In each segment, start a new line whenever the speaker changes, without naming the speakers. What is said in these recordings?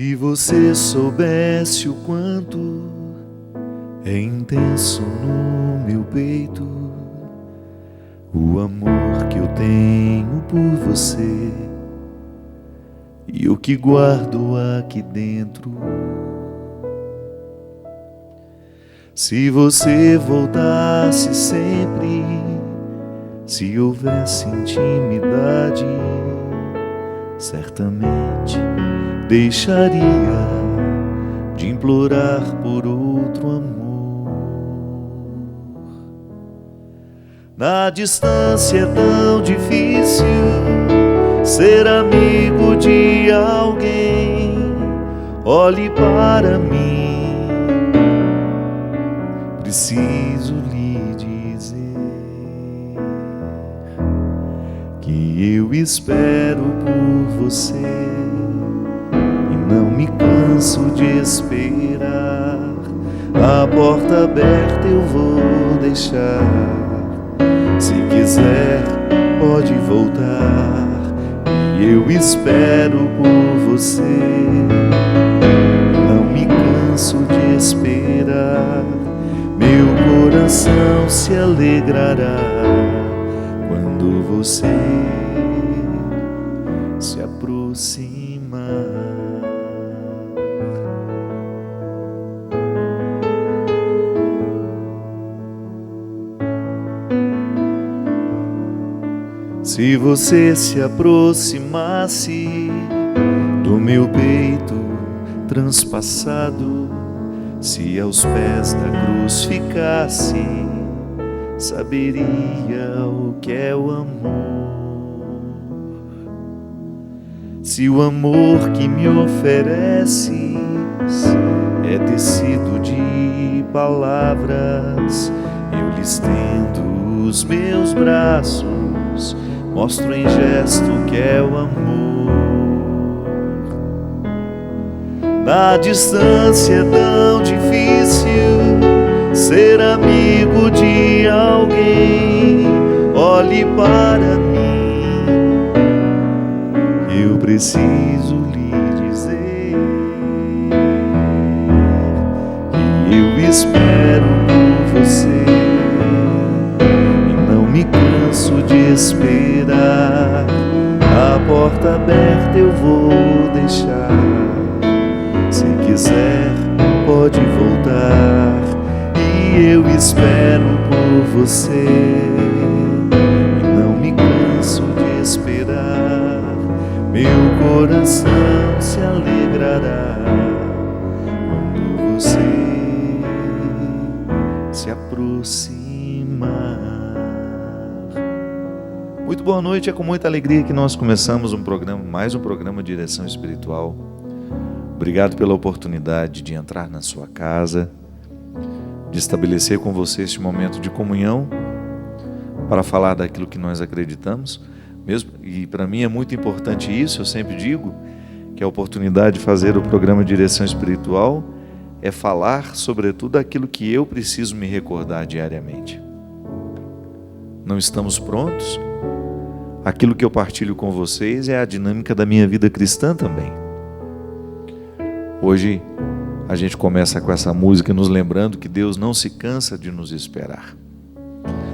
Se você soubesse o quanto é intenso no meu peito o amor que eu tenho por você e o que guardo aqui dentro. Se você voltasse sempre, se houvesse intimidade, certamente deixaria de implorar por outro amor. Na distância é tão difícil ser amigo de alguém. Olhe para mim, preciso lhe dizer que eu espero por você. Não me canso de esperar, a porta aberta eu vou deixar. Se quiser, pode voltar, e eu espero por você. Não me canso de esperar, meu coração se alegrará quando você se aproximar. Se você se aproximasse do meu peito transpassado, se aos pés da cruz ficasse, saberia o que é o amor. Se o amor que me ofereces é tecido de palavras, eu lhe estendo os meus braços, mostro em gesto que é o amor. Na distância é tão difícil ser amigo de alguém. Olhe para mim, eu preciso lhe dizer que eu espero por você. E não me canso de esperar, a porta aberta eu vou deixar. Se quiser, pode voltar, e eu espero por você. E não me canso de esperar, meu coração se alegrará quando você se aproximar. Muito boa noite, é com muita alegria que nós começamos mais um programa de Direção Espiritual. Obrigado pela oportunidade de entrar na sua casa, de estabelecer com você este momento de comunhão para falar daquilo que nós acreditamos. E para mim é muito importante isso, eu sempre digo que a oportunidade de fazer o programa Direção Espiritual é falar sobretudo aquilo que eu preciso me recordar diariamente. Não estamos prontos? Aquilo que eu partilho com vocês é a dinâmica da minha vida cristã também. Hoje a gente começa com essa música nos lembrando que Deus não se cansa de nos esperar.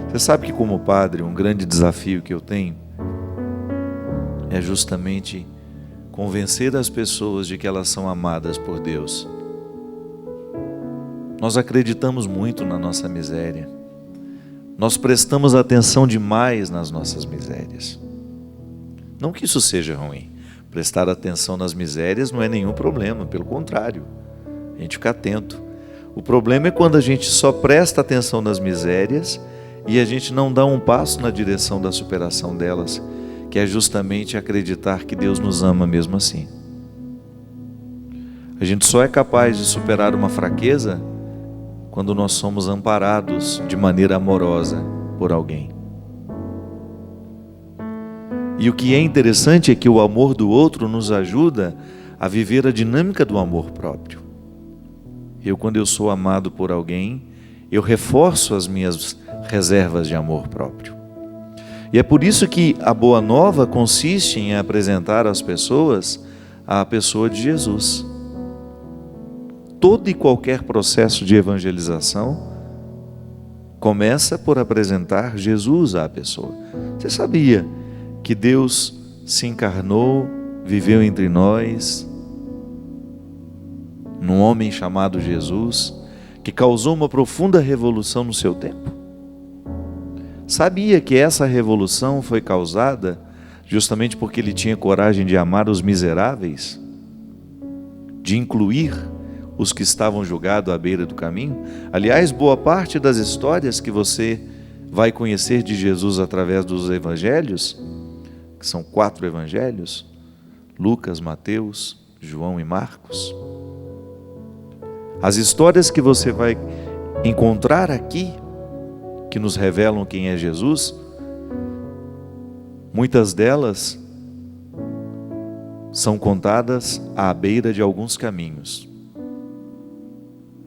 Você sabe que como padre, um grande desafio que eu tenho é justamente convencer as pessoas de que elas são amadas por Deus. Nós acreditamos muito na nossa miséria. Nós prestamos atenção demais nas nossas misérias. Não que isso seja ruim. Prestar atenção nas misérias não é nenhum problema, pelo contrário, a gente fica atento. O problema é quando a gente só presta atenção nas misérias e a gente não dá um passo na direção da superação delas, que é justamente acreditar que Deus nos ama mesmo assim. A gente só é capaz de superar uma fraqueza quando nós somos amparados de maneira amorosa por alguém. E o que é interessante é que o amor do outro nos ajuda a viver a dinâmica do amor próprio. Quando eu sou amado por alguém, eu reforço as minhas reservas de amor próprio. E é por isso que a boa nova consiste em apresentar às pessoas a pessoa de Jesus. todo e qualquer processo de evangelização começa por apresentar Jesus à pessoa. Você sabia que Deus se encarnou, viveu entre nós, num homem chamado Jesus, que causou uma profunda revolução no seu tempo? Sabia que essa revolução foi causada justamente porque ele tinha coragem de amar os miseráveis, de incluir os que estavam julgados à beira do caminho? Aliás, boa parte das histórias que você vai conhecer de Jesus através dos evangelhos, que são 4 evangelhos, Lucas, Mateus, João e Marcos, as histórias que você vai encontrar aqui, que nos revelam quem é Jesus, muitas delas são contadas à beira de alguns caminhos.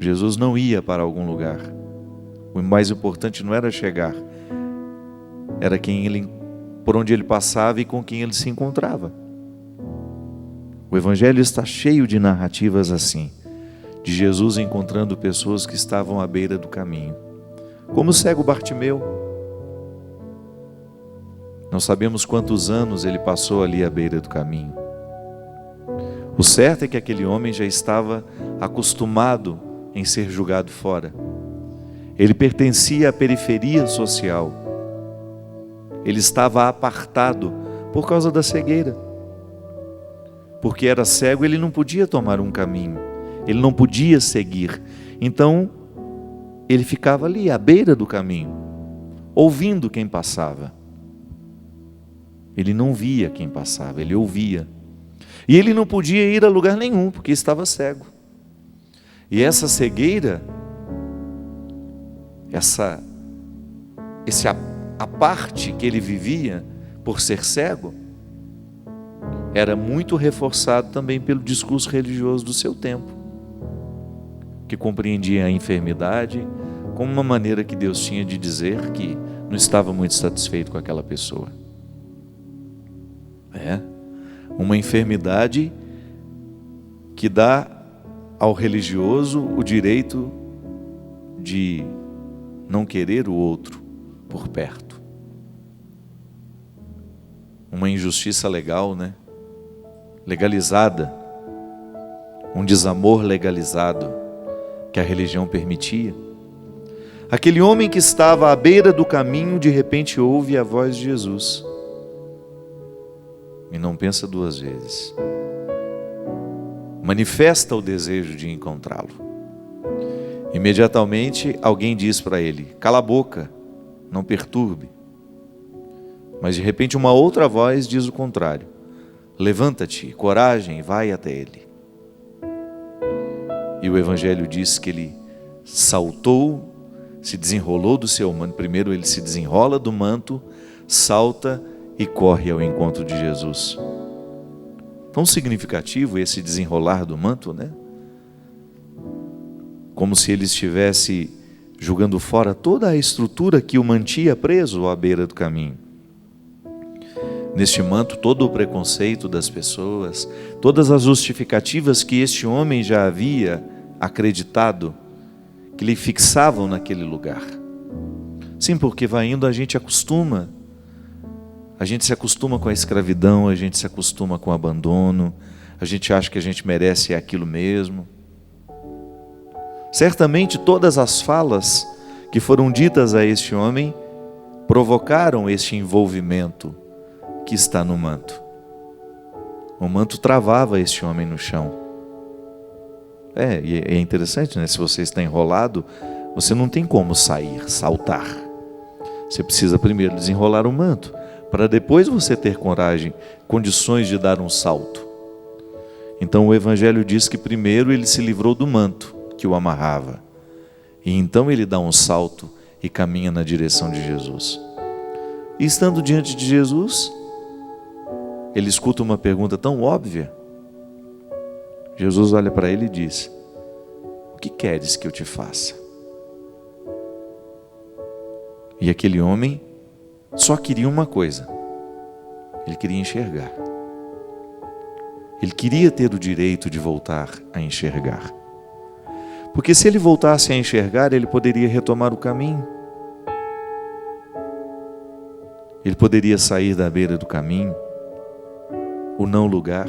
Jesus não ia para algum lugar. O mais importante não era chegar, era por onde ele passava e com quem ele se encontrava. O Evangelho está cheio de narrativas assim, de Jesus encontrando pessoas que estavam à beira do caminho. Como o cego Bartimeu. Não sabemos quantos anos ele passou ali à beira do caminho. O certo é que aquele homem já estava acostumado em ser julgado fora. Ele pertencia à periferia social. Ele estava apartado por causa da cegueira. Porque era cego, ele não podia tomar um caminho. Ele não podia seguir. Então, ele ficava ali, à beira do caminho, ouvindo quem passava. Ele não via quem passava, ele ouvia. E ele não podia ir a lugar nenhum, porque estava cego. E essa cegueira, a parte que ele vivia por ser cego, era muito reforçado também pelo discurso religioso do seu tempo, que compreendia a enfermidade como uma maneira que Deus tinha de dizer que não estava muito satisfeito com aquela pessoa. Uma enfermidade que dá ao religioso o direito de não querer o outro por perto. Uma injustiça legal, né? Legalizada. Um desamor legalizado que a religião permitia. Aquele homem que estava à beira do caminho, de repente ouve a voz de Jesus. E não pensa 2 vezes. Manifesta o desejo de encontrá-lo. Imediatamente alguém diz para ele: cala a boca, não perturbe. Mas de repente uma outra voz diz o contrário: levanta-te, coragem, vai até ele. E o Evangelho diz que ele saltou, se desenrolou do seu manto. Primeiro ele se desenrola do manto, salta e corre ao encontro de Jesus. Tão significativo esse desenrolar do manto, né? Como se ele estivesse jogando fora toda a estrutura que o mantia preso à beira do caminho. Neste manto, todo o preconceito das pessoas, todas as justificativas que este homem já havia acreditado, que lhe fixavam naquele lugar. Sim, porque vai indo, a gente acostuma. A gente se acostuma com a escravidão, a gente se acostuma com o abandono, a gente acha que a gente merece aquilo mesmo. Certamente todas as falas que foram ditas a este homem provocaram este envolvimento que está no manto. O manto travava este homem no chão. E é interessante, né? Se você está enrolado, você não tem como sair, saltar. Você precisa primeiro desenrolar o manto, para depois você ter coragem, condições de dar um salto. Então o Evangelho diz que primeiro ele se livrou do manto que o amarrava. E então ele dá um salto e caminha na direção de Jesus. E estando diante de Jesus, ele escuta uma pergunta tão óbvia. Jesus olha para ele e diz: o que queres que eu te faça? E aquele homem só queria uma coisa. Ele queria enxergar. Ele queria ter o direito de voltar a enxergar. Porque se ele voltasse a enxergar, ele poderia retomar o caminho. Ele poderia sair da beira do caminho, o não lugar,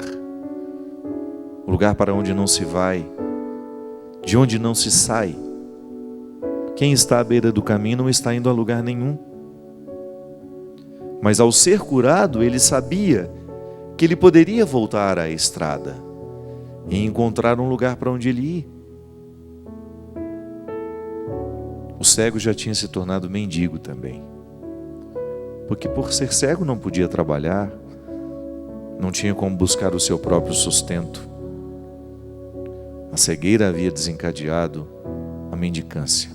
o lugar para onde não se vai, de onde não se sai. Quem está à beira do caminho não está indo a lugar nenhum. Mas ao ser curado, ele sabia que ele poderia voltar à estrada e encontrar um lugar para onde ele ir. O cego já tinha se tornado mendigo também. Porque por ser cego não podia trabalhar, não tinha como buscar o seu próprio sustento. A cegueira havia desencadeado a mendicância.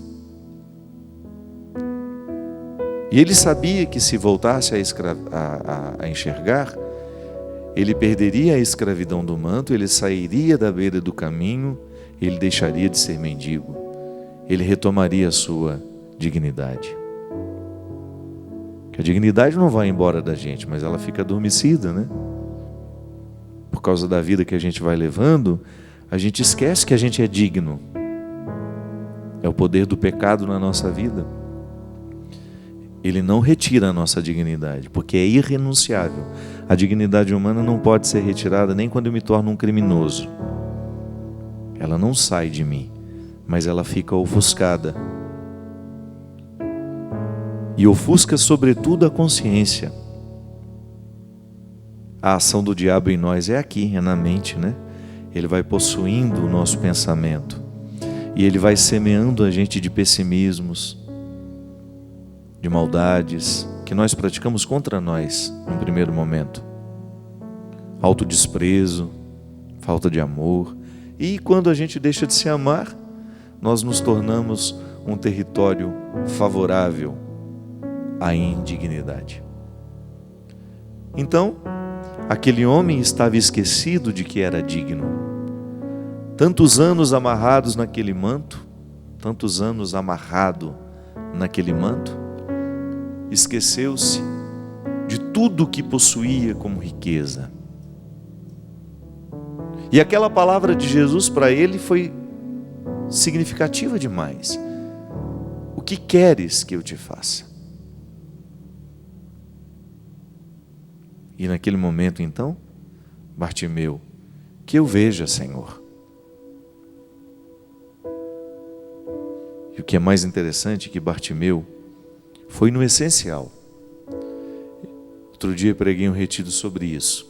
E ele sabia que se voltasse a enxergar, ele perderia a escravidão do manto, ele sairia da beira do caminho, ele deixaria de ser mendigo, ele retomaria a sua dignidade. Que a dignidade não vai embora da gente, mas ela fica adormecida, né? Por causa da vida que a gente vai levando, a gente esquece que a gente é digno. É o poder do pecado na nossa vida. Ele não retira a nossa dignidade, porque é irrenunciável. A dignidade humana não pode ser retirada nem quando eu me torno um criminoso. Ela não sai de mim, mas ela fica ofuscada. E ofusca sobretudo a consciência. A ação do diabo em nós é aqui, é na mente, né? Ele vai possuindo o nosso pensamento. E ele vai semeando a gente de pessimismos, de maldades que nós praticamos contra nós no primeiro momento. Autodesprezo, falta de amor. E quando a gente deixa de se amar, nós nos tornamos um território favorável à indignidade. Então, aquele homem estava esquecido de que era digno. Tantos anos amarrados naquele manto, tantos anos amarrado naquele manto, esqueceu-se de tudo o que possuía como riqueza. E aquela palavra de Jesus para ele foi significativa demais. O que queres que eu te faça? E naquele momento então, Bartimeu, que eu veja, Senhor. E o que é mais interessante é que Bartimeu foi no essencial. Outro dia preguei um retiro sobre isso.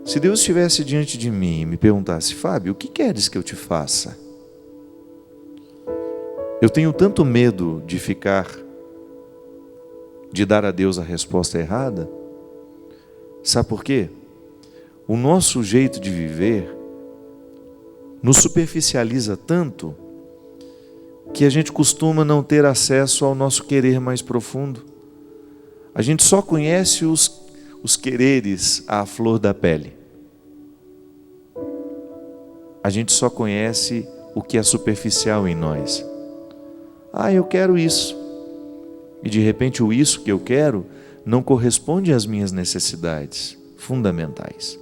Se Deus estivesse diante de mim e me perguntasse: Fábio, o que queres que eu te faça? Eu tenho tanto medo de dar a Deus a resposta errada. Sabe por quê? O nosso jeito de viver nos superficializa tanto que a gente costuma não ter acesso ao nosso querer mais profundo. A gente só conhece os quereres à flor da pele. A gente só conhece o que é superficial em nós. Eu quero isso. E de repente o isso que eu quero não corresponde às minhas necessidades fundamentais.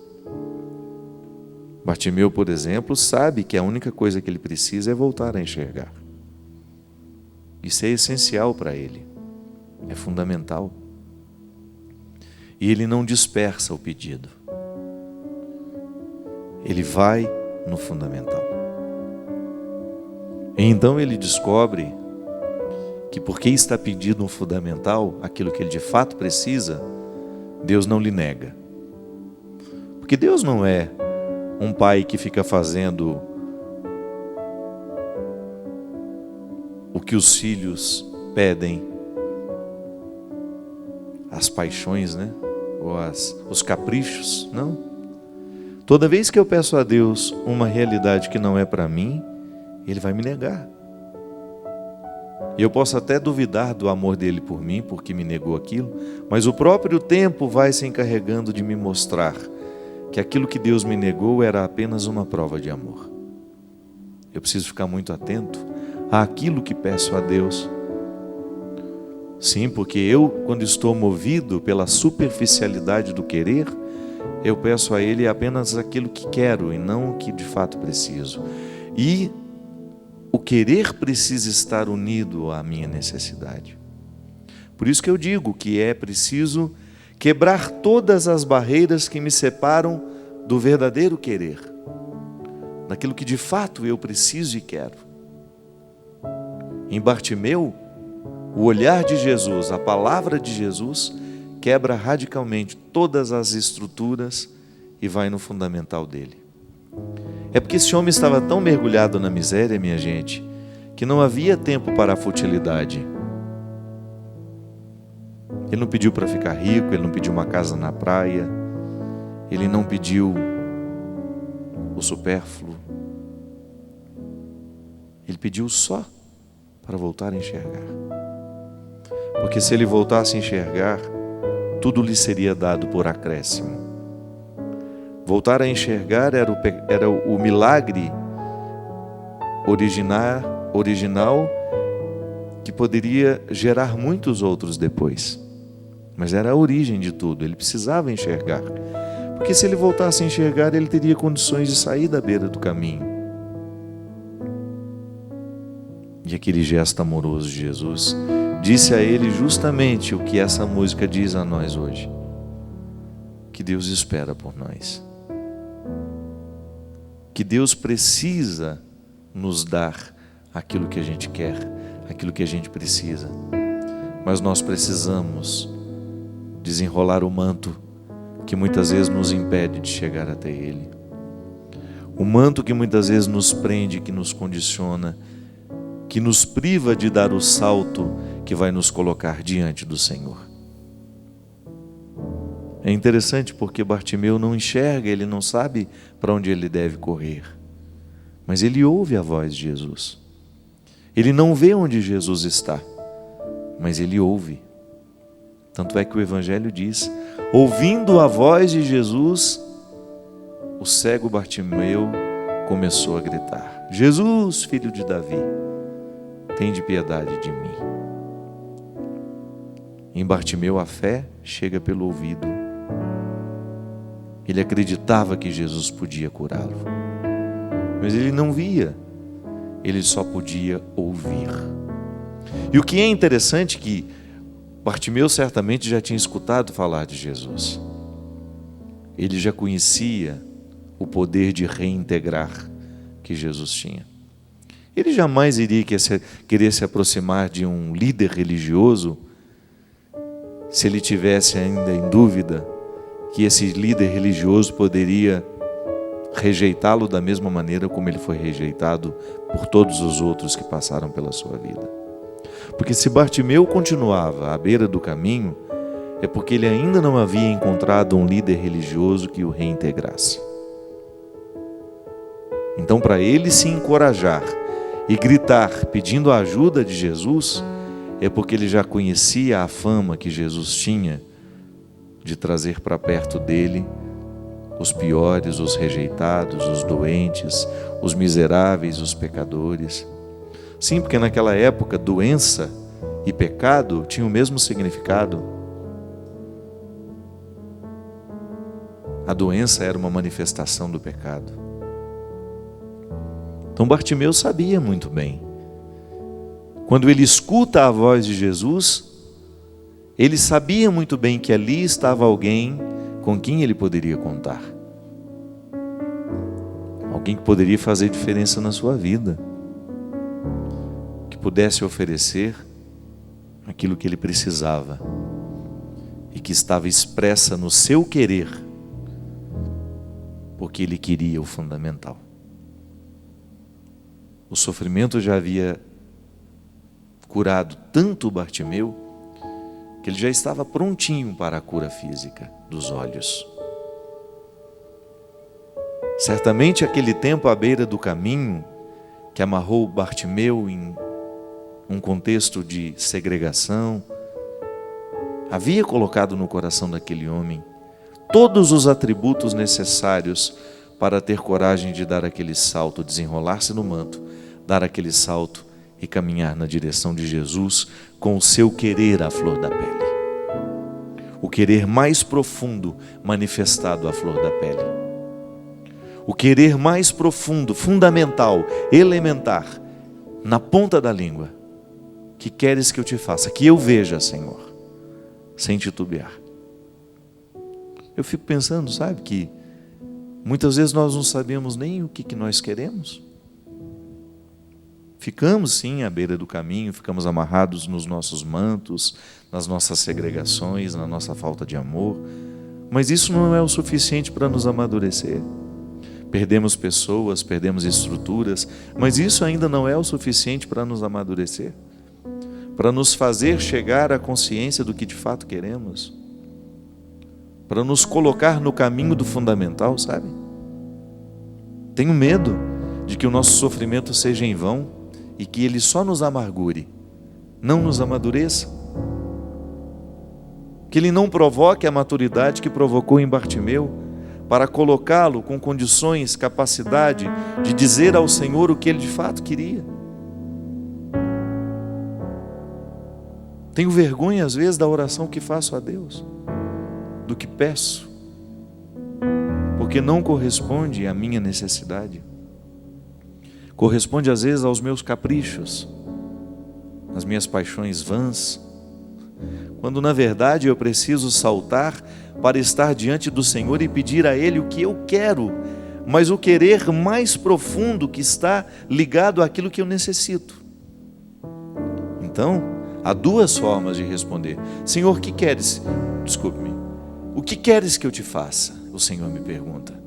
Bartimeu, por exemplo, sabe que a única coisa que ele precisa é voltar a enxergar. Isso é essencial para ele, é fundamental. E ele não dispersa o pedido. Ele vai no fundamental. E então ele descobre que porque está pedindo no fundamental, aquilo que ele de fato precisa, Deus não lhe nega. Porque Deus não é um pai que fica fazendo o que os filhos pedem, as paixões, né? Ou os caprichos, não. Toda vez que eu peço a Deus uma realidade que não é para mim, Ele vai me negar. E eu posso até duvidar do amor dele por mim, porque me negou aquilo, mas o próprio tempo vai se encarregando de me mostrar que aquilo que Deus me negou era apenas uma prova de amor. Eu preciso ficar muito atento àquilo que peço a Deus. Sim, porque eu, quando estou movido pela superficialidade do querer, eu peço a Ele apenas aquilo que quero e não o que de fato preciso. E querer precisa estar unido à minha necessidade. Por isso que eu digo que é preciso quebrar todas as barreiras que me separam do verdadeiro querer, daquilo que de fato eu preciso e quero. Em Bartimeu, o olhar de Jesus, a palavra de Jesus, quebra radicalmente todas as estruturas e vai no fundamental dele. É porque esse homem estava tão mergulhado na miséria, minha gente, que não havia tempo para a futilidade. Ele não pediu para ficar rico, ele não pediu uma casa na praia, ele não pediu o supérfluo. Ele pediu só para voltar a enxergar. Porque se ele voltasse a enxergar, tudo lhe seria dado por acréscimo. Voltar a enxergar era o milagre original que poderia gerar muitos outros depois. Mas era a origem de tudo, ele precisava enxergar. Porque se ele voltasse a enxergar, ele teria condições de sair da beira do caminho. E aquele gesto amoroso de Jesus disse a ele justamente o que essa música diz a nós hoje: que Deus espera por nós, que Deus precisa nos dar aquilo que a gente quer, aquilo que a gente precisa, mas nós precisamos desenrolar o manto que muitas vezes nos impede de chegar até Ele, o manto que muitas vezes nos prende, que nos condiciona, que nos priva de dar o salto que vai nos colocar diante do Senhor. É interessante porque Bartimeu não enxerga, ele não sabe para onde ele deve correr, mas ele ouve a voz de Jesus. Ele não vê onde Jesus está, mas ele ouve. Tanto é que o Evangelho diz: ouvindo a voz de Jesus, o cego Bartimeu começou a gritar: Jesus, filho de Davi, tende piedade de mim. Em Bartimeu a fé chega pelo ouvido. Ele acreditava que Jesus podia curá-lo, mas ele não via, ele só podia ouvir. E o que é interessante é que Bartimeu certamente já tinha escutado falar de Jesus. Ele já conhecia o poder de reintegrar que Jesus tinha. Ele jamais iria querer se aproximar de um líder religioso se ele tivesse ainda em dúvida que esse líder religioso poderia rejeitá-lo da mesma maneira como ele foi rejeitado por todos os outros que passaram pela sua vida. Porque se Bartimeu continuava à beira do caminho, é porque ele ainda não havia encontrado um líder religioso que o reintegrasse. Então, para ele se encorajar e gritar pedindo a ajuda de Jesus, é porque ele já conhecia a fama que Jesus tinha de trazer para perto dele os piores, os rejeitados, os doentes, os miseráveis, os pecadores. Sim, porque naquela época doença e pecado tinham o mesmo significado. A doença era uma manifestação do pecado. Então Bartimeu sabia muito bem. Quando ele escuta a voz de Jesus, ele sabia muito bem que ali estava alguém com quem ele poderia contar. Alguém que poderia fazer diferença na sua vida. Que pudesse oferecer aquilo que ele precisava. E que estava expressa no seu querer. Porque ele queria o fundamental. O sofrimento já havia curado tanto Bartimeu, que ele já estava prontinho para a cura física dos olhos. Certamente aquele tempo à beira do caminho, que amarrou Bartimeu em um contexto de segregação, havia colocado no coração daquele homem todos os atributos necessários para ter coragem de dar aquele salto, desenrolar-se no manto, dar aquele salto e caminhar na direção de Jesus com o seu querer à flor da pele. O querer mais profundo manifestado à flor da pele. O querer mais profundo, fundamental, elementar, na ponta da língua, que queres que eu te faça, que eu veja, Senhor, sem titubear. Eu fico pensando, sabe, que muitas vezes nós não sabemos nem o que nós queremos. Ficamos sim à beira do caminho, ficamos amarrados nos nossos mantos, nas nossas segregações, na nossa falta de amor, mas isso não é o suficiente para nos amadurecer. Perdemos pessoas, perdemos estruturas, mas isso ainda não é o suficiente para nos amadurecer, para nos fazer chegar à consciência do que de fato queremos, para nos colocar no caminho do fundamental, sabe? Tenho medo de que o nosso sofrimento seja em vão e que ele só nos amargure, não nos amadureça. Que ele não provoque a maturidade que provocou em Bartimeu, para colocá-lo com condições, capacidade de dizer ao Senhor o que ele de fato queria. Tenho vergonha às vezes da oração que faço a Deus, do que peço, porque não corresponde à minha necessidade. Corresponde às vezes aos meus caprichos, às minhas paixões vãs, quando na verdade eu preciso saltar para estar diante do Senhor e pedir a Ele o que eu quero, mas o querer mais profundo que está ligado àquilo que eu necessito. Então, há duas formas de responder. Senhor, que queres? Desculpe-me. O que queres que eu te faça? O Senhor me pergunta.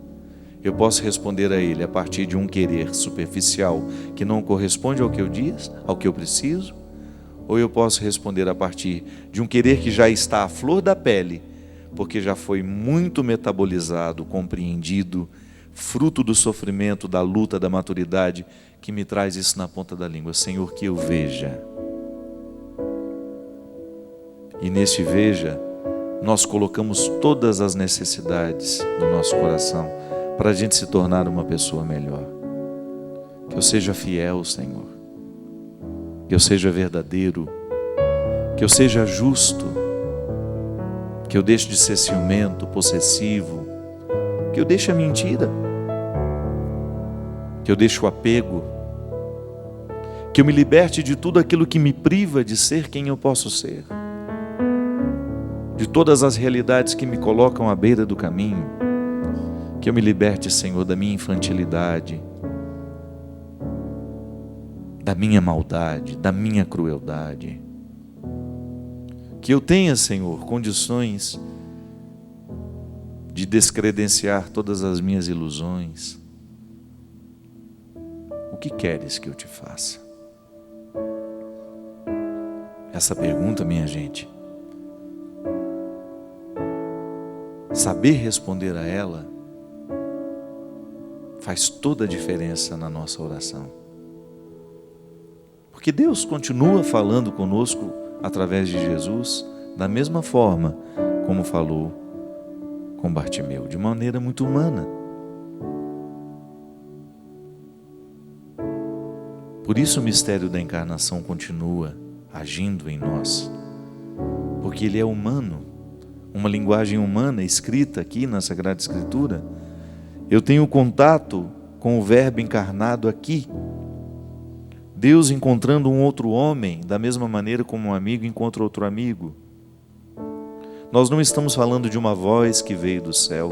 Eu posso responder a Ele a partir de um querer superficial que não corresponde ao que eu diz, ao que eu preciso, ou eu posso responder a partir de um querer que já está à flor da pele, porque já foi muito metabolizado, compreendido, fruto do sofrimento, da luta, da maturidade, que me traz isso na ponta da língua. Senhor, que eu veja. E neste veja, nós colocamos todas as necessidades do nosso coração, para a gente se tornar uma pessoa melhor. Que eu seja fiel, Senhor. Que eu seja verdadeiro. Que eu seja justo. Que eu deixe de ser ciumento, possessivo. Que eu deixe a mentira. Que eu deixe o apego. Que eu me liberte de tudo aquilo que me priva de ser quem eu posso ser. De todas as realidades que me colocam à beira do caminho. Que eu me liberte, Senhor, da minha infantilidade, da minha maldade, da minha crueldade. Que eu tenha, Senhor, condições de descredenciar todas as minhas ilusões. O que queres que eu te faça? Essa pergunta, minha gente, saber responder a ela faz toda a diferença na nossa oração. Porque Deus continua falando conosco através de Jesus, da mesma forma como falou com Bartimeu, de maneira muito humana. Por isso o mistério da encarnação continua agindo em nós, porque ele é humano, uma linguagem humana escrita aqui na Sagrada Escritura. Eu tenho contato com o Verbo encarnado aqui. Deus encontrando um outro homem, da mesma maneira como um amigo encontra outro amigo. Nós não estamos falando de uma voz que veio do céu.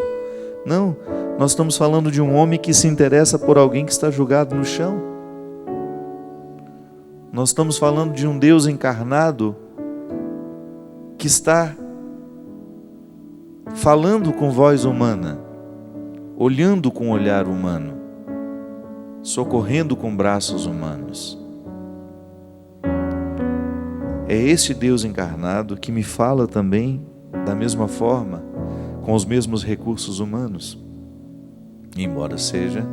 Não, nós estamos falando de um homem que se interessa por alguém que está jogado no chão. Nós estamos falando de um Deus encarnado que está falando com voz humana, olhando com olhar humano, socorrendo com braços humanos. É esse Deus encarnado que me fala também da mesma forma, com os mesmos recursos humanos. Embora seja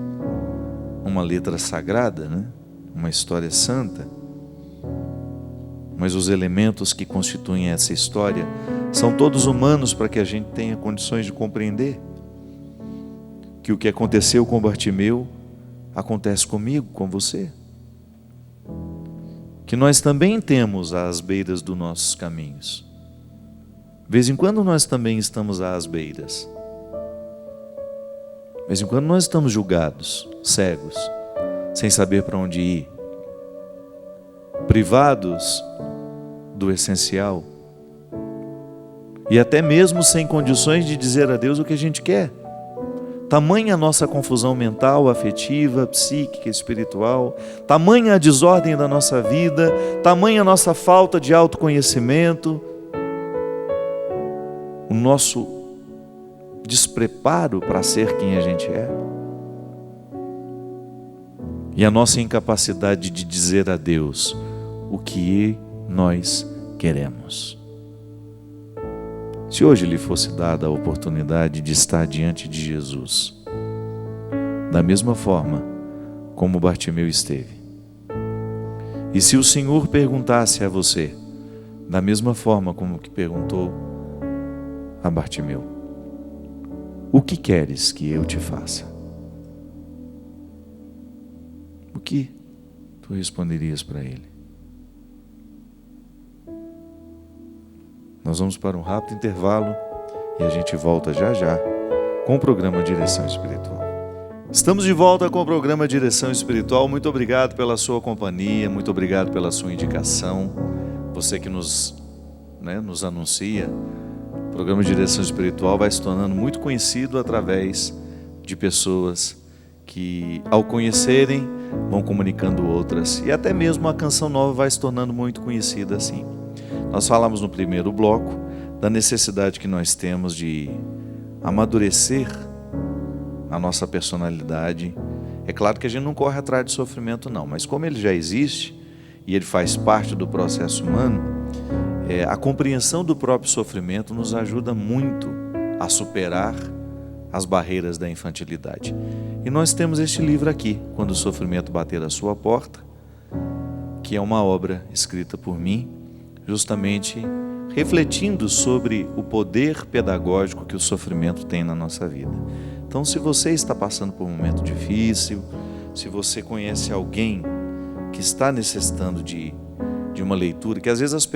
uma letra sagrada, né? Uma história santa, mas os elementos que constituem essa história são todos humanos, para que a gente tenha condições de compreender que o que aconteceu com Bartimeu acontece comigo, com você. Que nós também temos às beiras dos nossos caminhos. De vez em quando nós também estamos às beiras. De vez em quando nós estamos julgados, cegos, sem saber para onde ir. privados do essencial, e até mesmo sem condições de dizer a Deus o que a gente quer. Tamanha a nossa confusão mental, afetiva, psíquica, espiritual, tamanha a desordem da nossa vida, tamanha a nossa falta de autoconhecimento, o nosso despreparo para ser quem a gente é, e a nossa incapacidade de dizer a Deus o que nós queremos. Se hoje lhe fosse dada a oportunidade de estar diante de Jesus, da mesma forma como Bartimeu esteve, e se o Senhor perguntasse a você, da mesma forma como que perguntou a Bartimeu, o que queres que eu te faça? O que tu responderias para ele? Nós vamos para um rápido intervalo e a gente volta já já com o programa Direção Espiritual. Estamos de volta com o programa Direção Espiritual. Muito obrigado pela sua companhia, muito obrigado pela sua indicação. Você que nos anuncia, o programa Direção Espiritual vai se tornando muito conhecido através de pessoas que, ao conhecerem, vão comunicando outras. E até mesmo a Canção Nova vai se tornando muito conhecida assim. Nós falamos no primeiro bloco da necessidade que nós temos de amadurecer a nossa personalidade. É claro que a gente não corre atrás de sofrimento não, mas como ele já existe e ele faz parte do processo humano, a compreensão do próprio sofrimento nos ajuda muito a superar as barreiras da infantilidade. E nós temos este livro aqui, Quando o Sofrimento Bater à Sua Porta, que é uma obra escrita por mim, justamente refletindo sobre o poder pedagógico que o sofrimento tem na nossa vida. Então, se você está passando por um momento difícil, se você conhece alguém que está necessitando de uma leitura, que às vezes as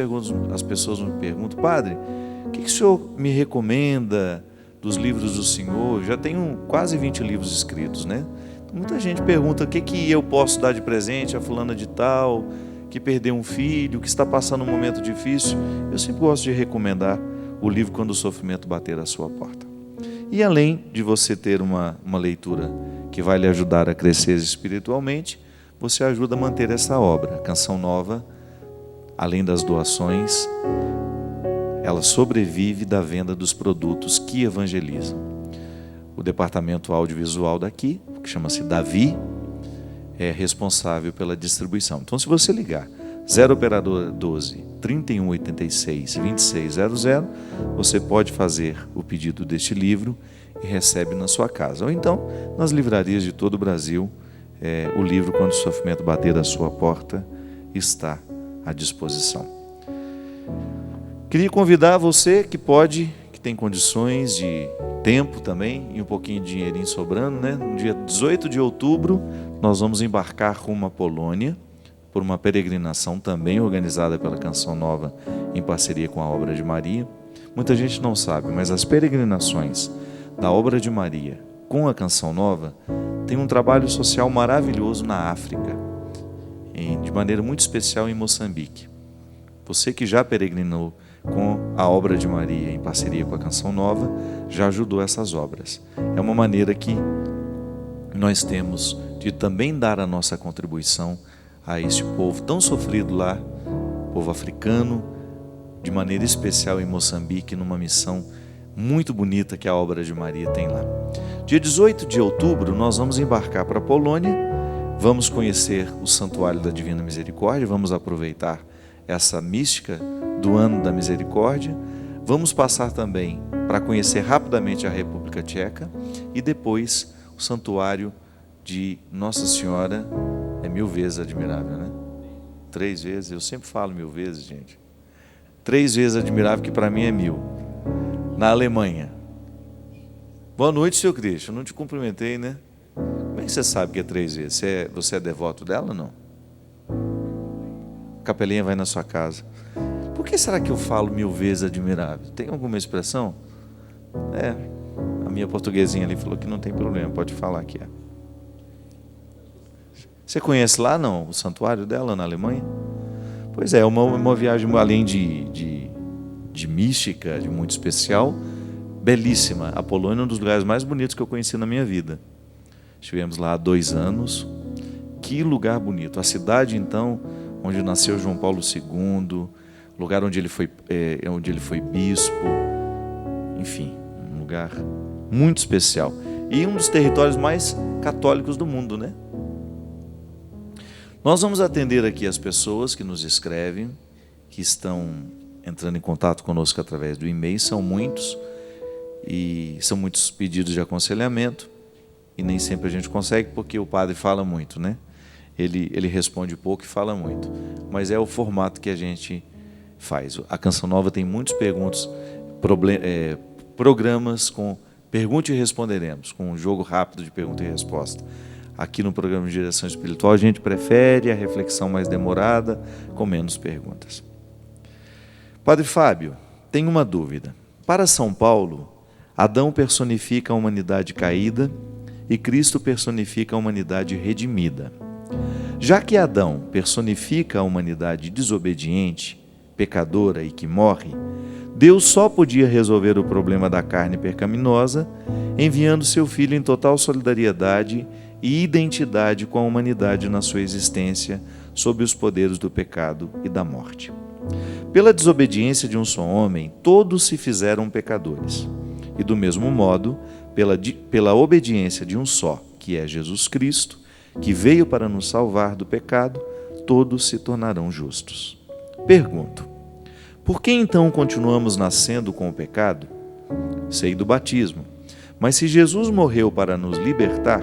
pessoas me perguntam, padre, o que o senhor me recomenda dos livros do senhor? Já tenho quase 20 livros escritos, né? Então, muita gente pergunta o que eu posso dar de presente a fulana de tal, que perdeu um filho, que está passando um momento difícil. Eu sempre gosto de recomendar o livro Quando o Sofrimento Bater à Sua Porta. E além de você ter uma leitura que vai lhe ajudar a crescer espiritualmente, você ajuda a manter essa obra. A Canção Nova, além das doações, ela sobrevive da venda dos produtos que evangelizam. O departamento audiovisual daqui, que chama-se Davi, é responsável pela distribuição. Então, se você ligar 0 operadora 12 3186 2600, você pode fazer o pedido deste livro e recebe na sua casa. Ou então, nas livrarias de todo o Brasil, o livro Quando o Sofrimento Bater à Sua Porta está à disposição. Queria convidar você que tem condições de tempo também e um pouquinho de dinheirinho sobrando, né? No dia 18 de outubro, nós vamos embarcar rumo à Polônia por uma peregrinação também organizada pela Canção Nova em parceria com a Obra de Maria. Muita gente não sabe, mas as peregrinações da Obra de Maria com a Canção Nova têm um trabalho social maravilhoso na África, de maneira muito especial em Moçambique. Você que já peregrinou com a Obra de Maria em parceria com a Canção Nova, já ajudou essas obras. É uma maneira que nós temos de também dar a nossa contribuição a este povo tão sofrido lá, povo africano, de maneira especial em Moçambique, numa missão muito bonita que a Obra de Maria tem lá. Dia 18 de outubro, nós vamos embarcar para a Polônia, vamos conhecer o Santuário da Divina Misericórdia, vamos aproveitar essa mística do Ano da Misericórdia, vamos passar também para conhecer rapidamente a República Tcheca e depois o Santuário de Nossa Senhora. É 1000 vezes admirável, né? 3 vezes, eu sempre falo 1000 vezes, gente. 3 vezes admirável, que para mim é 1000. Na Alemanha. Boa noite, seu Cristo. Eu não te cumprimentei, né? Como é que você sabe que é 3 vezes? Você é devoto dela ou não? A capelinha vai na sua casa. Por que será que eu falo 1000 vezes admirável? Tem alguma expressão? A minha portuguesinha ali falou que não tem problema, pode falar que é. Você conhece lá, não, o santuário dela na Alemanha? Pois é, uma viagem além de mística, de muito especial, belíssima. A Polônia é um dos lugares mais bonitos que eu conheci na minha vida. Estivemos lá há 2 anos. Que lugar bonito. A cidade, então, onde nasceu João Paulo II, lugar onde ele foi bispo, enfim, um lugar muito especial. E um dos territórios mais católicos do mundo, né? Nós vamos atender aqui as pessoas que nos escrevem, que estão entrando em contato conosco através do e-mail. São muitos, e são muitos pedidos de aconselhamento, e nem sempre a gente consegue, porque o padre fala muito, né? Ele responde pouco e fala muito, mas é o formato que a gente faz. A Canção Nova tem muitos programas com Pergunte e Responderemos, com um jogo rápido de pergunta e resposta. Aqui no programa de Direção Espiritual a gente prefere a reflexão mais demorada, com menos perguntas. Padre Fábio, tem uma dúvida. Para São Paulo, Adão personifica a humanidade caída e Cristo personifica a humanidade redimida. Já que Adão personifica a humanidade desobediente, pecadora e que morre, Deus só podia resolver o problema da carne pecaminosa enviando seu Filho em total solidariedade e identidade com a humanidade na sua existência sob os poderes do pecado e da morte. Pela desobediência de um só homem, todos se fizeram pecadores. E do mesmo modo, pela obediência de um só, que é Jesus Cristo, que veio para nos salvar do pecado, todos se tornarão justos. Pergunto: por que então continuamos nascendo com o pecado? Sei do batismo, mas se Jesus morreu para nos libertar,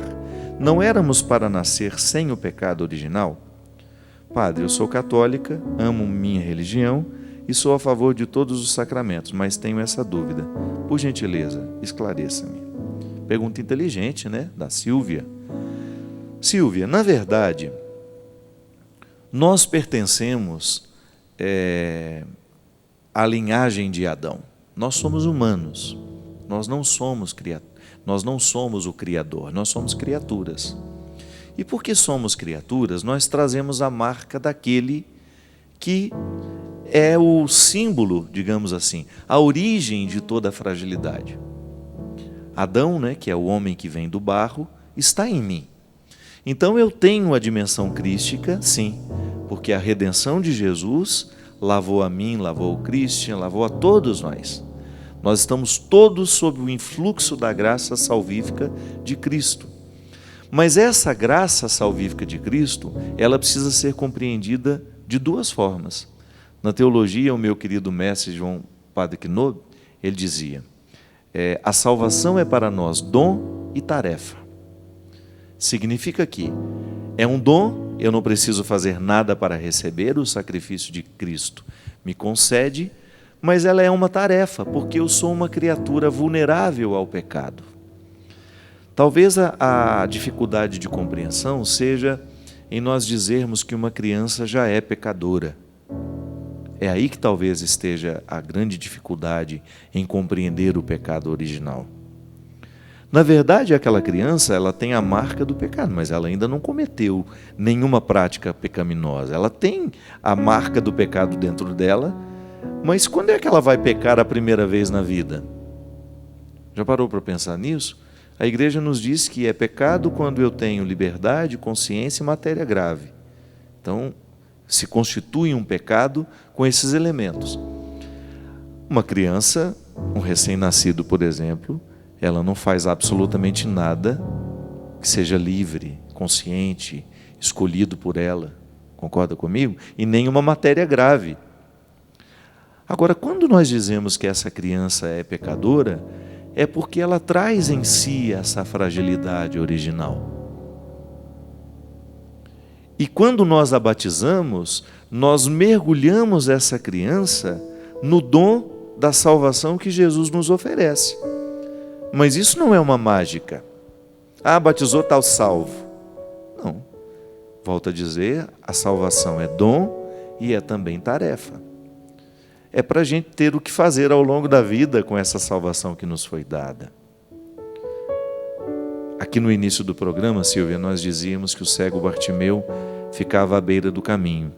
não éramos para nascer sem o pecado original? Padre, eu sou católica, amo minha religião e sou a favor de todos os sacramentos, mas tenho essa dúvida. Por gentileza, esclareça-me. Pergunta inteligente, né? Da Silvia. Silvia, na verdade, nós pertencemos à linhagem de Adão. Nós somos humanos. Nós não somos o Criador, nós somos criaturas. E porque somos criaturas, nós trazemos a marca daquele que é o símbolo, digamos assim, a origem de toda a fragilidade. Adão, né, que é o homem que vem do barro, está em mim. Então eu tenho a dimensão crística, sim, porque a redenção de Jesus lavou a mim, lavou o Christian, lavou a todos nós. Nós estamos todos sob o influxo da graça salvífica de Cristo. Mas essa graça salvífica de Cristo, ela precisa ser compreendida de 2 formas. Na teologia, o meu querido mestre João Padre Knob, ele dizia, a salvação é para nós dom e tarefa. Significa que é um dom, eu não preciso fazer nada para receber, o sacrifício de Cristo me concede, mas ela é uma tarefa, porque eu sou uma criatura vulnerável ao pecado. Talvez a dificuldade de compreensão seja em nós dizermos que uma criança já é pecadora. É aí que talvez esteja a grande dificuldade em compreender o pecado original. Na verdade, aquela criança, ela tem a marca do pecado, mas ela ainda não cometeu nenhuma prática pecaminosa. Ela tem a marca do pecado dentro dela, mas quando é que ela vai pecar a primeira vez na vida? Já parou para pensar nisso? A igreja nos diz que é pecado quando eu tenho liberdade, consciência e matéria grave. Então, se constitui um pecado com esses elementos. Uma criança, um recém-nascido, por exemplo, ela não faz absolutamente nada que seja livre, consciente, escolhido por ela. Concorda comigo? E nenhuma matéria grave. Agora, quando nós dizemos que essa criança é pecadora, é porque ela traz em si essa fragilidade original. E quando nós a batizamos, nós mergulhamos essa criança no dom da salvação que Jesus nos oferece. Mas isso não é uma mágica. Ah, batizou, está salvo. Não. Volto a dizer, a salvação é dom e é também tarefa. É para a gente ter o que fazer ao longo da vida com essa salvação que nos foi dada. Aqui no início do programa, Silvia, nós dizíamos que o cego Bartimeu ficava à beira do caminho.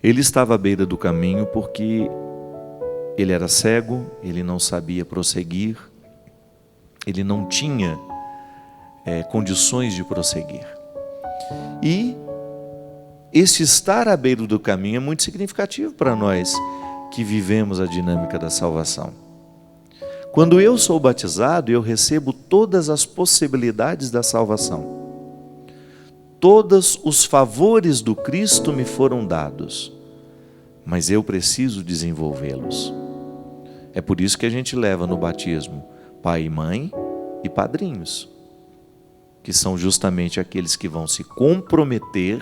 Ele estava à beira do caminho porque ele era cego, ele não sabia prosseguir, ele não tinha condições de prosseguir. E esse estar à beira do caminho é muito significativo para nós que vivemos a dinâmica da salvação. Quando eu sou batizado, eu recebo todas as possibilidades da salvação. Todos os favores do Cristo me foram dados, mas eu preciso desenvolvê-los. É por isso que a gente leva no batismo pai e mãe e padrinhos, que são justamente aqueles que vão se comprometer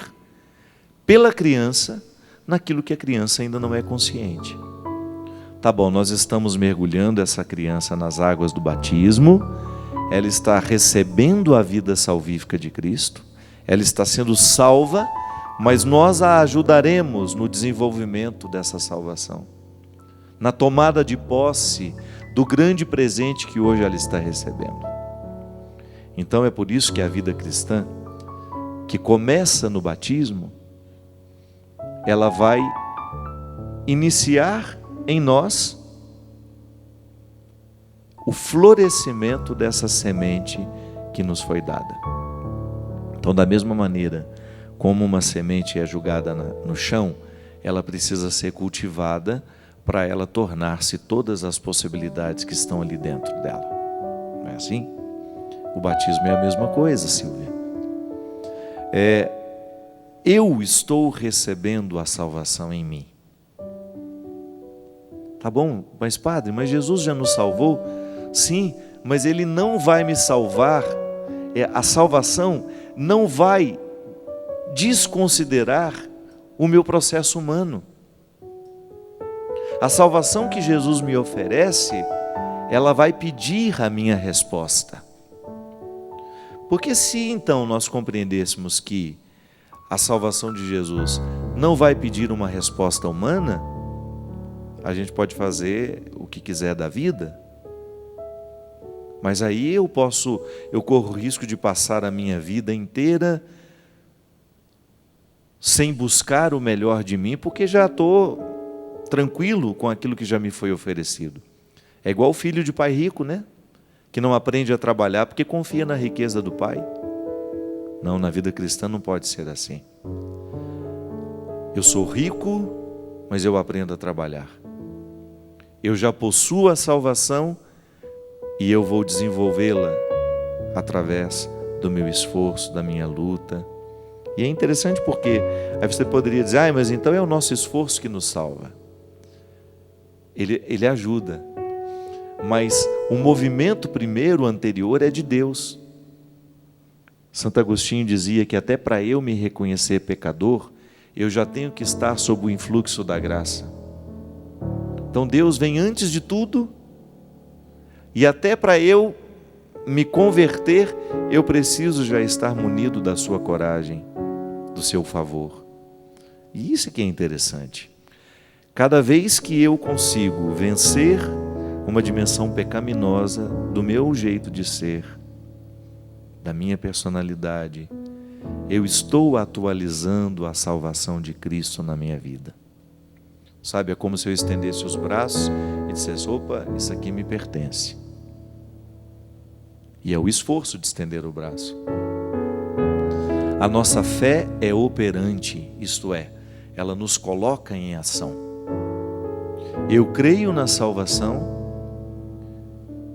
pela criança naquilo que a criança ainda não é consciente. Tá bom, nós estamos mergulhando essa criança nas águas do batismo, ela está recebendo a vida salvífica de Cristo, ela está sendo salva, mas nós a ajudaremos no desenvolvimento dessa salvação, na tomada de posse do grande presente que hoje ela está recebendo. Então é por isso que a vida cristã, que começa no batismo, ela vai iniciar em nós o florescimento dessa semente que nos foi dada. Então, da mesma maneira como uma semente é jogada no chão, ela precisa ser cultivada para ela tornar-se todas as possibilidades que estão ali dentro dela. Não é assim? O batismo é a mesma coisa, Silvia. Eu estou recebendo a salvação em mim. Tá bom, mas padre, mas Jesus já nos salvou? Sim, mas Ele não vai me salvar. A salvação não vai desconsiderar o meu processo humano. A salvação que Jesus me oferece, ela vai pedir a minha resposta. Porque se então nós compreendêssemos que a salvação de Jesus não vai pedir uma resposta humana, a gente pode fazer o que quiser da vida, mas aí eu corro o risco de passar a minha vida inteira sem buscar o melhor de mim, porque já estou tranquilo com aquilo que já me foi oferecido. É igual o filho de pai rico, né? Que não aprende a trabalhar porque confia na riqueza do pai. Não, na vida cristã não pode ser assim. Eu sou rico, mas eu aprendo a trabalhar. Eu já possuo a salvação e eu vou desenvolvê-la através do meu esforço, da minha luta. E é interessante porque aí você poderia dizer, mas então é o nosso esforço que nos salva. Ele ajuda, mas o movimento primeiro, anterior, é de Deus. Santo Agostinho dizia que até para eu me reconhecer pecador, eu já tenho que estar sob o influxo da graça. Então Deus vem antes de tudo, e até para eu me converter, eu preciso já estar munido da sua coragem, do seu favor. E isso que é interessante. Cada vez que eu consigo vencer uma dimensão pecaminosa do meu jeito de ser, da minha personalidade, eu estou atualizando a salvação de Cristo na minha vida. Sabe, é como se eu estendesse os braços e dissesse, opa, isso aqui me pertence. E é o esforço de estender o braço. A nossa fé é operante, isto é, ela nos coloca em ação. Eu creio na salvação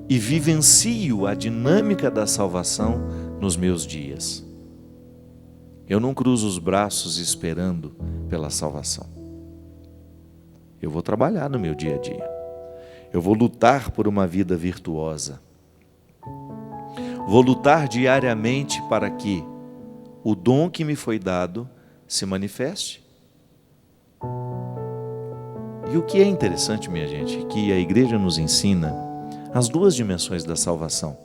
e vivencio a dinâmica da salvação nos meus dias. Eu não cruzo os braços esperando pela salvação. Eu vou trabalhar no meu dia a dia. Eu vou lutar por uma vida virtuosa. Vou lutar diariamente para que o dom que me foi dado se manifeste. E o que é interessante, minha gente, que a igreja nos ensina as duas dimensões da salvação.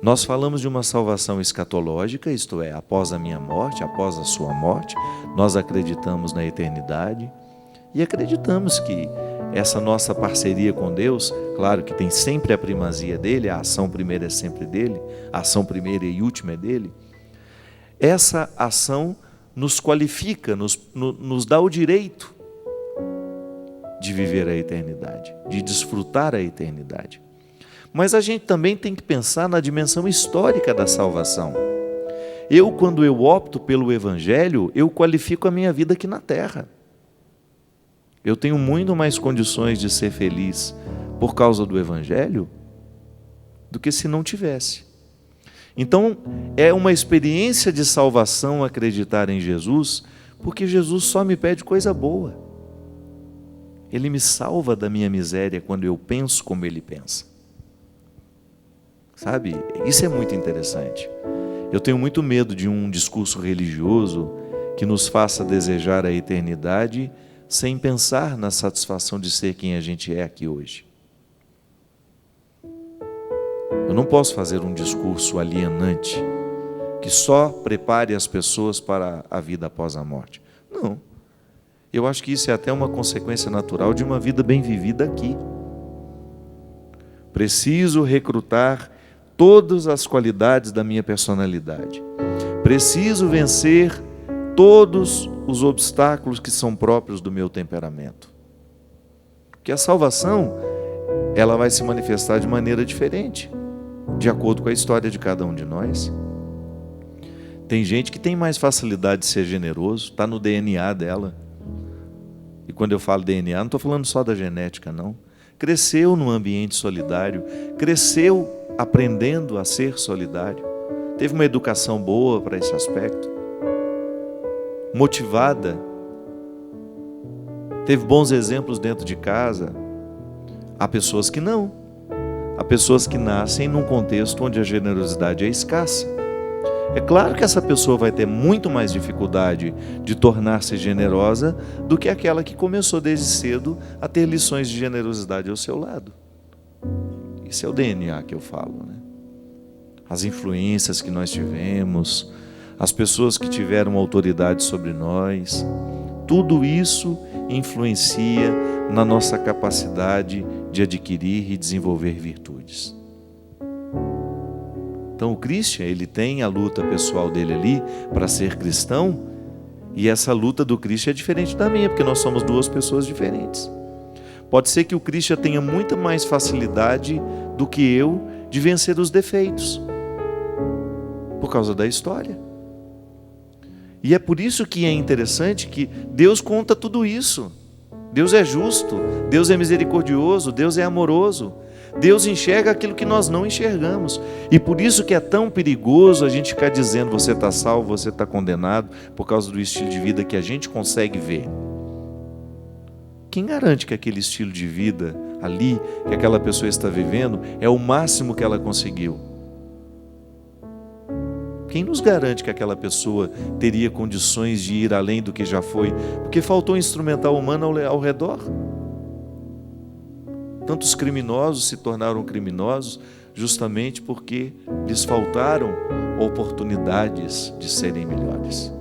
Nós falamos de uma salvação escatológica, isto é, após a minha morte, após a sua morte. Nós acreditamos na eternidade e acreditamos que essa nossa parceria com Deus, claro que tem sempre a primazia dele, a ação primeira é sempre dele, a ação primeira e última é dele. Essa ação nos qualifica, nos dá o direito de viver a eternidade, de desfrutar a eternidade. Mas a gente também tem que pensar na dimensão histórica da salvação. Quando eu opto pelo Evangelho, eu qualifico a minha vida aqui na terra. Eu tenho muito mais condições de ser feliz por causa do Evangelho do que se não tivesse. Então, é uma experiência de salvação acreditar em Jesus, porque Jesus só me pede coisa boa. Ele me salva da minha miséria quando eu penso como Ele pensa. Sabe? Isso é muito interessante. Eu tenho muito medo de um discurso religioso que nos faça desejar a eternidade sem pensar na satisfação de ser quem a gente é aqui hoje. Eu não posso fazer um discurso alienante que só prepare as pessoas para a vida após a morte. Não. Eu acho que isso é até uma consequência natural de uma vida bem vivida aqui. Preciso recrutar todas as qualidades da minha personalidade. Preciso vencer todos os obstáculos que são próprios do meu temperamento. Porque a salvação, ela vai se manifestar de maneira diferente, de acordo com a história de cada um de nós. Tem gente que tem mais facilidade de ser generoso, está no DNA dela. E quando eu falo DNA, não estou falando só da genética, não. Cresceu num ambiente solidário, cresceu aprendendo a ser solidário, teve uma educação boa para esse aspecto, motivada, teve bons exemplos dentro de casa. Há pessoas que não. Há pessoas que nascem num contexto onde a generosidade é escassa. É claro que essa pessoa vai ter muito mais dificuldade de tornar-se generosa do que aquela que começou desde cedo a ter lições de generosidade ao seu lado. Esse é o DNA que eu falo, né? As influências que nós tivemos, as pessoas que tiveram autoridade sobre nós, tudo isso influencia na nossa capacidade de adquirir e desenvolver virtudes. Então o Christian, ele tem a luta pessoal dele ali para ser cristão, e essa luta do Christian é diferente da minha, porque nós somos duas pessoas diferentes. Pode ser que o Christian tenha muita mais facilidade do que eu de vencer os defeitos, por causa da história. E é por isso que é interessante que Deus conta tudo isso. Deus é justo, Deus é misericordioso, Deus é amoroso. Deus enxerga aquilo que nós não enxergamos. E por isso que é tão perigoso a gente ficar dizendo você está salvo, você está condenado, por causa do estilo de vida que a gente consegue ver. Quem garante que aquele estilo de vida ali, que aquela pessoa está vivendo, é o máximo que ela conseguiu? Quem nos garante que aquela pessoa teria condições de ir além do que já foi? Porque faltou instrumental humano ao redor. Tantos criminosos se tornaram criminosos justamente porque lhes faltaram oportunidades de serem melhores.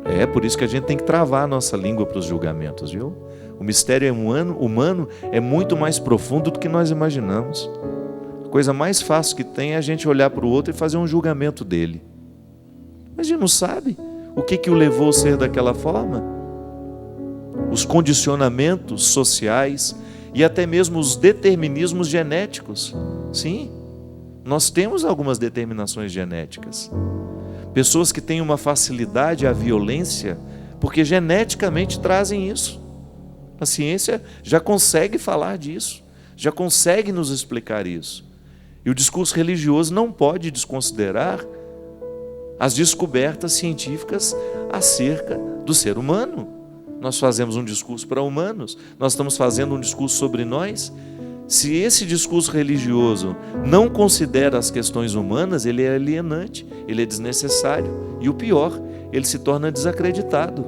É por isso que a gente tem que travar a nossa língua para os julgamentos, viu? O mistério humano é muito mais profundo do que nós imaginamos. A coisa mais fácil que tem é a gente olhar para o outro e fazer um julgamento dele. Mas a gente não sabe o que o levou a ser daquela forma. Os condicionamentos sociais e até mesmo os determinismos genéticos. Sim, nós temos algumas determinações genéticas. Pessoas que têm uma facilidade à violência, porque geneticamente trazem isso. A ciência já consegue falar disso, já consegue nos explicar isso. E o discurso religioso não pode desconsiderar as descobertas científicas acerca do ser humano. Nós fazemos um discurso para humanos, nós estamos fazendo um discurso sobre nós. Se esse discurso religioso não considera as questões humanas, ele é alienante, ele é desnecessário e o pior, ele se torna desacreditado.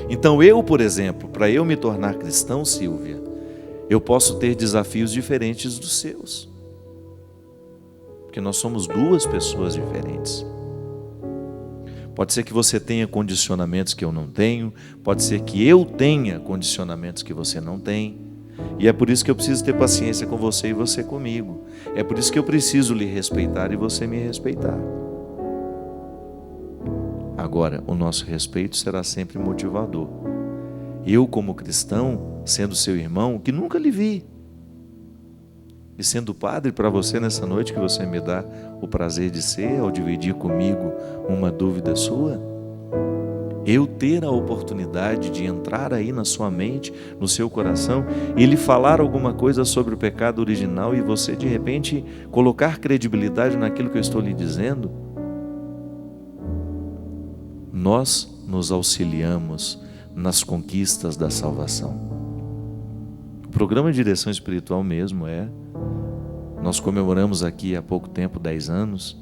Então por exemplo, para eu me tornar cristão, Silvia, eu posso ter desafios diferentes dos seus, porque nós somos duas pessoas diferentes. Pode ser que você tenha condicionamentos que eu não tenho, pode ser que eu tenha condicionamentos que você não tem, e é por isso que eu preciso ter paciência com você e você comigo. É por isso que eu preciso lhe respeitar e você me respeitar. Agora, o nosso respeito será sempre motivador. Eu, como cristão, sendo seu irmão, que nunca lhe vi, e sendo padre para você nessa noite que você me dá o prazer de ser, ao dividir comigo uma dúvida sua, eu ter a oportunidade de entrar aí na sua mente, no seu coração, e lhe falar alguma coisa sobre o pecado original e você de repente colocar credibilidade naquilo que eu estou lhe dizendo, nós nos auxiliamos nas conquistas da salvação. O programa de direção espiritual mesmo nós comemoramos aqui há pouco tempo 10 anos,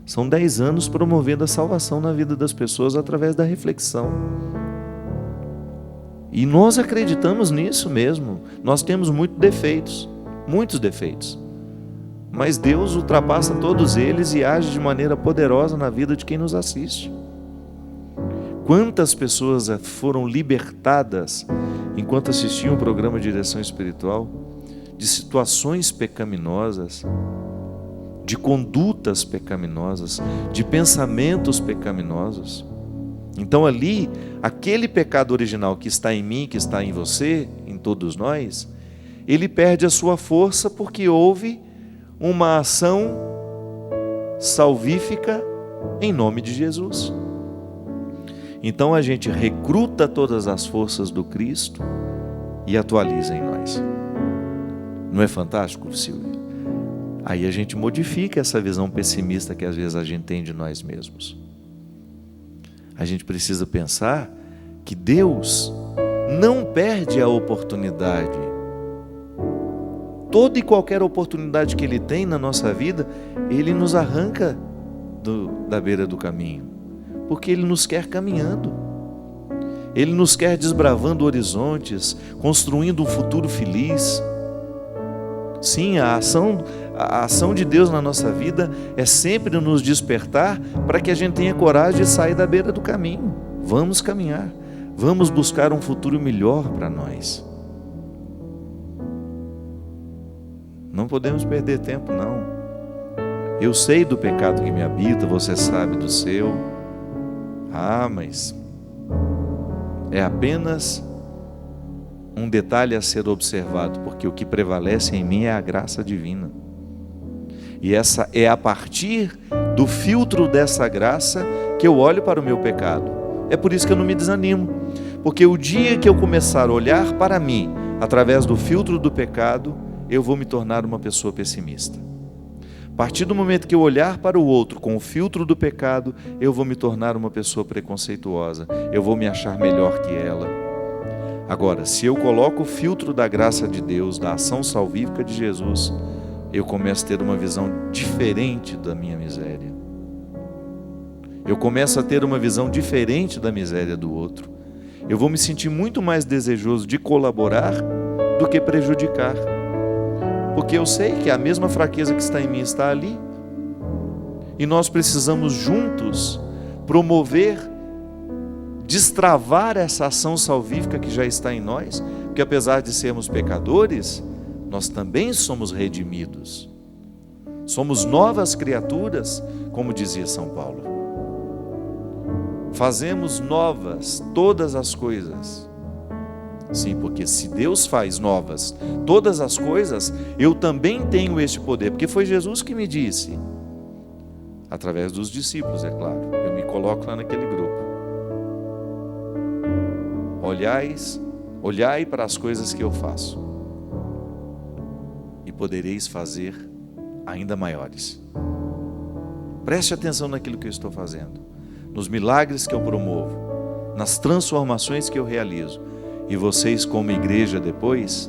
são 10 anos promovendo a salvação na vida das pessoas através da reflexão. E nós acreditamos nisso mesmo. Nós temos muitos defeitos. Mas Deus ultrapassa todos eles e age de maneira poderosa na vida de quem nos assiste. Quantas pessoas foram libertadas enquanto assistiam o programa de direção espiritual de situações pecaminosas, de condutas pecaminosas, de pensamentos pecaminosos. Então ali, aquele pecado original que está em mim, que está em você, em todos nós, ele perde a sua força porque houve uma ação salvífica em nome de Jesus. Então a gente recruta todas as forças do Cristo e atualiza em nós. Não é fantástico, Silvio? Aí a gente modifica essa visão pessimista que às vezes a gente tem de nós mesmos. A gente precisa pensar que Deus não perde a oportunidade. Toda e qualquer oportunidade que Ele tem na nossa vida, Ele nos arranca da beira do caminho, porque Ele nos quer caminhando. Ele nos quer desbravando horizontes, construindo um futuro feliz. Sim, a ação de Deus na nossa vida é sempre nos despertar para que a gente tenha coragem de sair da beira do caminho. Vamos caminhar, vamos buscar um futuro melhor para nós. Não podemos perder tempo, não. Eu sei do pecado que me habita, você sabe do seu. Mas é apenas um detalhe a ser observado, porque o que prevalece em mim é a graça divina. E essa é a partir do filtro dessa graça que eu olho para o meu pecado. É por isso que eu não me desanimo, porque o dia que eu começar a olhar para mim através do filtro do pecado, eu vou me tornar uma pessoa pessimista. A partir do momento que eu olhar para o outro com o filtro do pecado, eu vou me tornar uma pessoa preconceituosa, eu vou me achar melhor que ela. Agora, se eu coloco o filtro da graça de Deus, da ação salvífica de Jesus, eu começo a ter uma visão diferente da minha miséria. Eu começo a ter uma visão diferente da miséria do outro. Eu vou me sentir muito mais desejoso de colaborar do que prejudicar. Porque eu sei que a mesma fraqueza que está em mim está ali. E nós precisamos juntos promover, destravar essa ação salvífica que já está em nós, porque apesar de sermos pecadores, nós também somos redimidos. Somos novas criaturas, como dizia São Paulo. Fazemos novas todas as coisas. Sim, porque se Deus faz novas todas as coisas, eu também tenho este poder, porque foi Jesus que me disse, através dos discípulos, é claro. Eu me coloco lá naquele grupo. Olhai para as coisas que eu faço, e podereis fazer ainda maiores. Preste atenção naquilo que eu estou fazendo, nos milagres que eu promovo, nas transformações que eu realizo. E vocês, como igreja depois,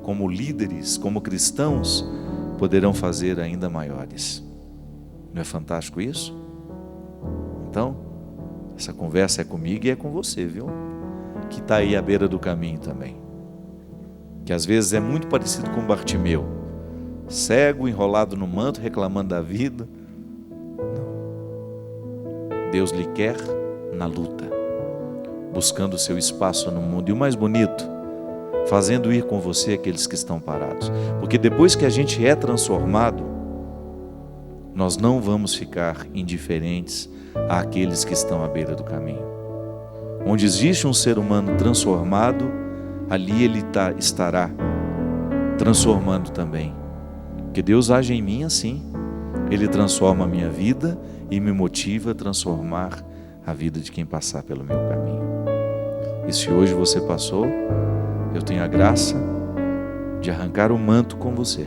como líderes, como cristãos, poderão fazer ainda maiores. Não é fantástico isso? Então, essa conversa é comigo e é com você, viu? Que está aí à beira do caminho também. Que às vezes é muito parecido com Bartimeu. Cego, enrolado no manto, reclamando da vida. Não. Deus lhe quer na luta, buscando o seu espaço no mundo. E o mais bonito, fazendo ir com você aqueles que estão parados. Porque depois que a gente é transformado, nós não vamos ficar indiferentes àqueles que estão à beira do caminho. Onde existe um ser humano transformado, ali ele estará transformando também. Porque Deus age em mim assim. Ele transforma a minha vida e me motiva a transformar a vida de quem passar pelo meu caminho. E se hoje você passou, eu tenho a graça de arrancar o manto com você.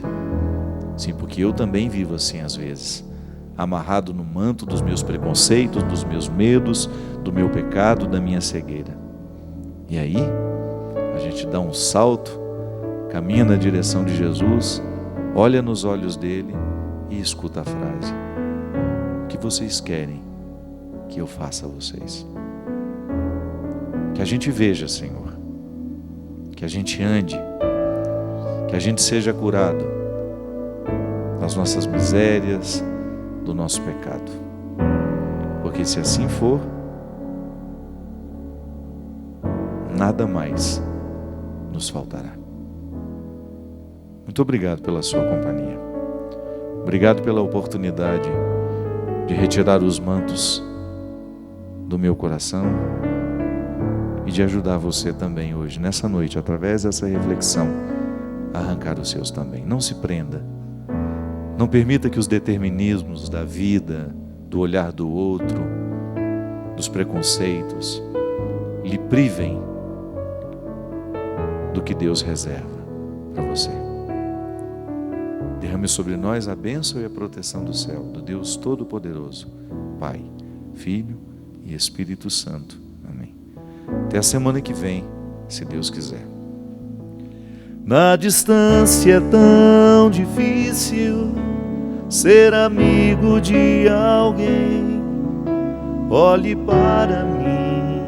Sim, porque eu também vivo assim às vezes, amarrado no manto dos meus preconceitos, dos meus medos, do meu pecado, da minha cegueira. E aí, a gente dá um salto, caminha na direção de Jesus, olha nos olhos dele e escuta a frase: o que vocês querem que eu faça a vocês? Que a gente veja, Senhor, que a gente ande, que a gente seja curado das nossas misérias, do nosso pecado. Porque se assim for, nada mais nos faltará. Muito obrigado pela sua companhia. Obrigado pela oportunidade de retirar os mantos do meu coração e de ajudar você também hoje, nessa noite, através dessa reflexão, a arrancar os seus também. Não se prenda. Não permita que os determinismos da vida, do olhar do outro, dos preconceitos, lhe privem do que Deus reserva para você. Derrame sobre nós a bênção e a proteção do céu, do Deus Todo-Poderoso, Pai, Filho e Espírito Santo. Amém. Até a semana que vem, se Deus quiser. Na distância é tão difícil ser amigo de alguém. Olhe para mim,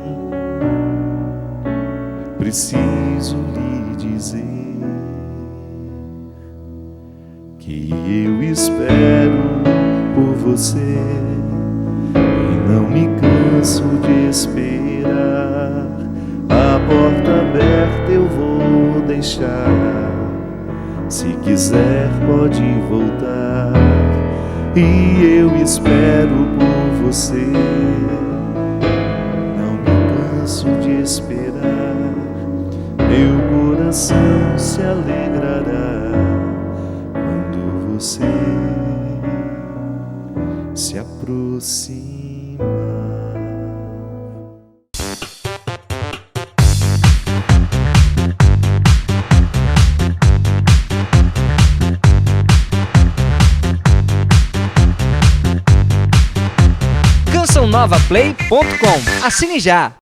preciso lhe dizer que eu espero por você e não me canso de esperar. A porta aberta eu vou deixar, se quiser pode voltar. E eu espero por você, não me canso de esperar. Meu coração se alegrará quando você se aproxima.
CançãoNovaPlay.com. Assine já!